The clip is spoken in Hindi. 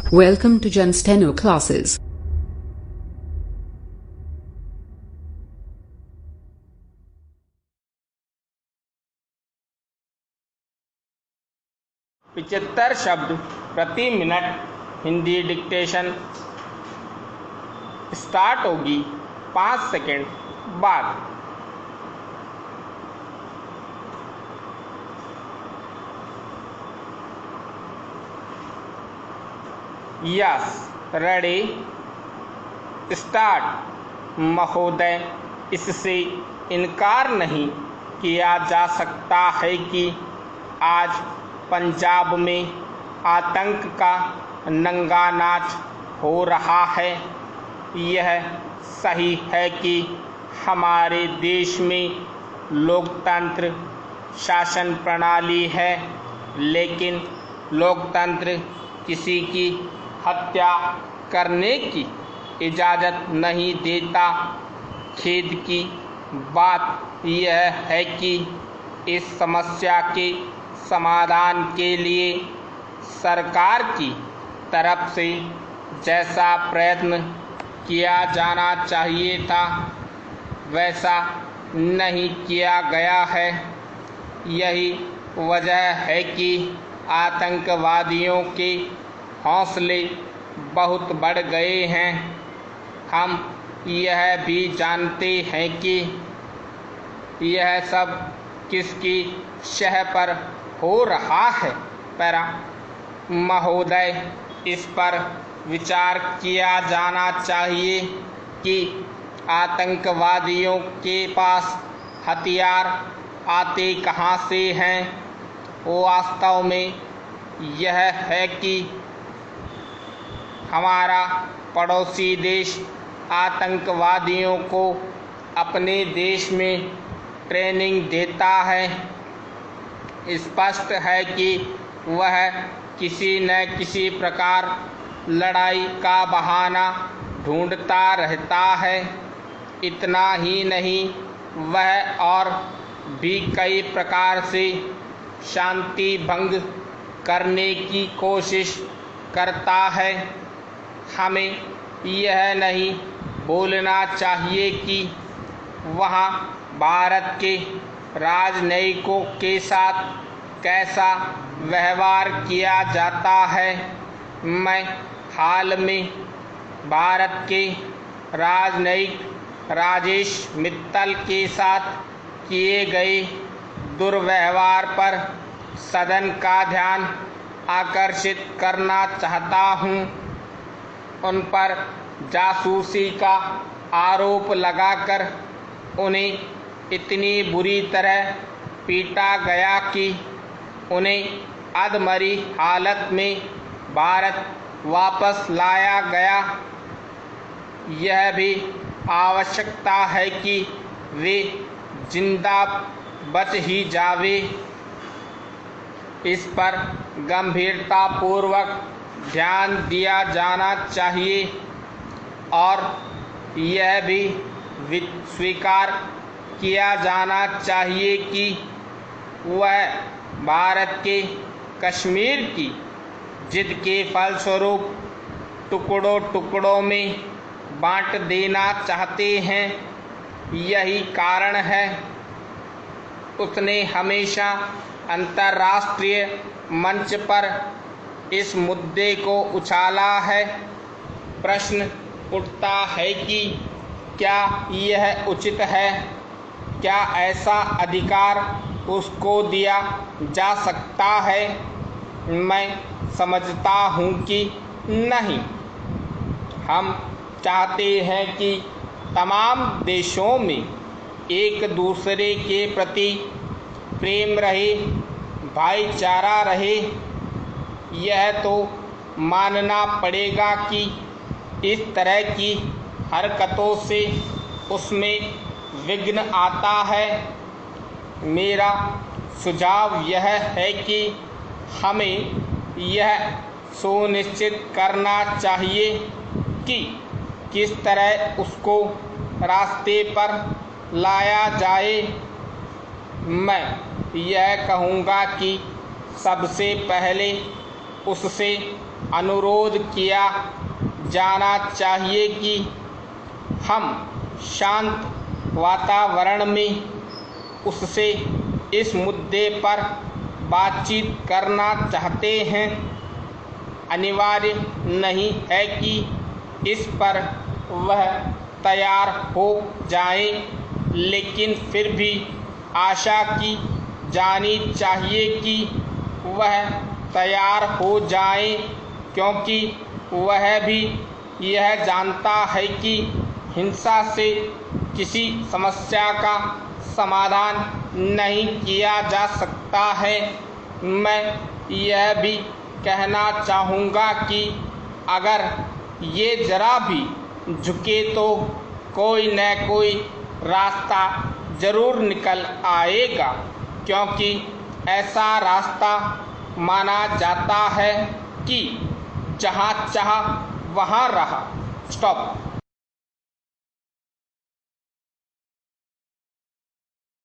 Welcome to Jen Steno classes. पिचहत्तर शब्द प्रति मिनट हिंदी डिक्टेशन स्टार्ट होगी 5 सेकंड बाद। Yes, ready, start. महोदय, इससे इनकार नहीं किया जा सकता है कि आज पंजाब में आतंक का नंगा नाच हो रहा है। यह सही है कि हमारे देश में लोकतंत्र शासन प्रणाली है, लेकिन लोकतंत्र किसी की हत्या करने की इजाज़त नहीं देता। खेद की बात यह है कि इस समस्या के समाधान के लिए सरकार की तरफ से जैसा प्रयत्न किया जाना चाहिए था वैसा नहीं किया गया है। यही वजह है कि आतंकवादियों के हौसले बहुत बढ़ गए हैं। हम यह भी जानते हैं कि यह सब किसकी शह पर हो रहा है। पैरा महोदय, इस पर विचार किया जाना चाहिए कि आतंकवादियों के पास हथियार आते कहाँ से हैं। वास्तव में यह है कि हमारा पड़ोसी देश आतंकवादियों को अपने देश में ट्रेनिंग देता है। स्पष्ट है कि वह किसी न किसी प्रकार लड़ाई का बहाना ढूंढता रहता है। इतना ही नहीं, वह और भी कई प्रकार से शांति भंग करने की कोशिश करता है। हमें यह नहीं बोलना चाहिए कि वहाँ भारत के राजनयिकों के साथ कैसा व्यवहार किया जाता है। मैं हाल में भारत के राजनयिक राजेश मित्तल के साथ किए गए दुर्व्यवहार पर सदन का ध्यान आकर्षित करना चाहता हूँ। उन पर जासूसी का आरोप लगाकर उन्हें इतनी बुरी तरह पीटा गया कि उन्हें अधमरी हालत में भारत वापस लाया गया। यह भी आवश्यकता है कि वे जिंदा बच ही जावे। इस पर गंभीरतापूर्वक ध्यान दिया जाना चाहिए और यह भी स्वीकार किया जाना चाहिए कि वह भारत के कश्मीर की जिद के फलस्वरूप टुकड़ों टुकड़ों में बांट देना चाहते हैं। यही कारण है उसने हमेशा अंतर्राष्ट्रीय मंच पर इस मुद्दे को उछाला है। प्रश्न उठता है कि क्या यह उचित है? क्या ऐसा अधिकार उसको दिया जा सकता है? मैं समझता हूँ कि नहीं। हम चाहते हैं कि तमाम देशों में एक दूसरे के प्रति प्रेम रहे, भाईचारा रहे। यह तो मानना पड़ेगा कि इस तरह की हरकतों से उसमें विघ्न आता है। मेरा सुझाव यह है कि हमें यह सुनिश्चित करना चाहिए कि किस तरह उसको रास्ते पर लाया जाए। मैं यह कहूँगा कि सबसे पहले उससे अनुरोध किया जाना चाहिए कि हम शांत वातावरण में उससे इस मुद्दे पर बातचीत करना चाहते हैं। अनिवार्य नहीं है कि इस पर वह तैयार हो जाए, लेकिन फिर भी आशा की जानी चाहिए कि वह तैयार हो जाए, क्योंकि वह भी यह जानता है कि हिंसा से किसी समस्या का समाधान नहीं किया जा सकता है। मैं यह भी कहना चाहूँगा कि अगर ये ज़रा भी झुके तो कोई न कोई रास्ता ज़रूर निकल आएगा, क्योंकि ऐसा रास्ता माना जाता है कि जहाँ चाह वहाँ रहा। स्टॉप।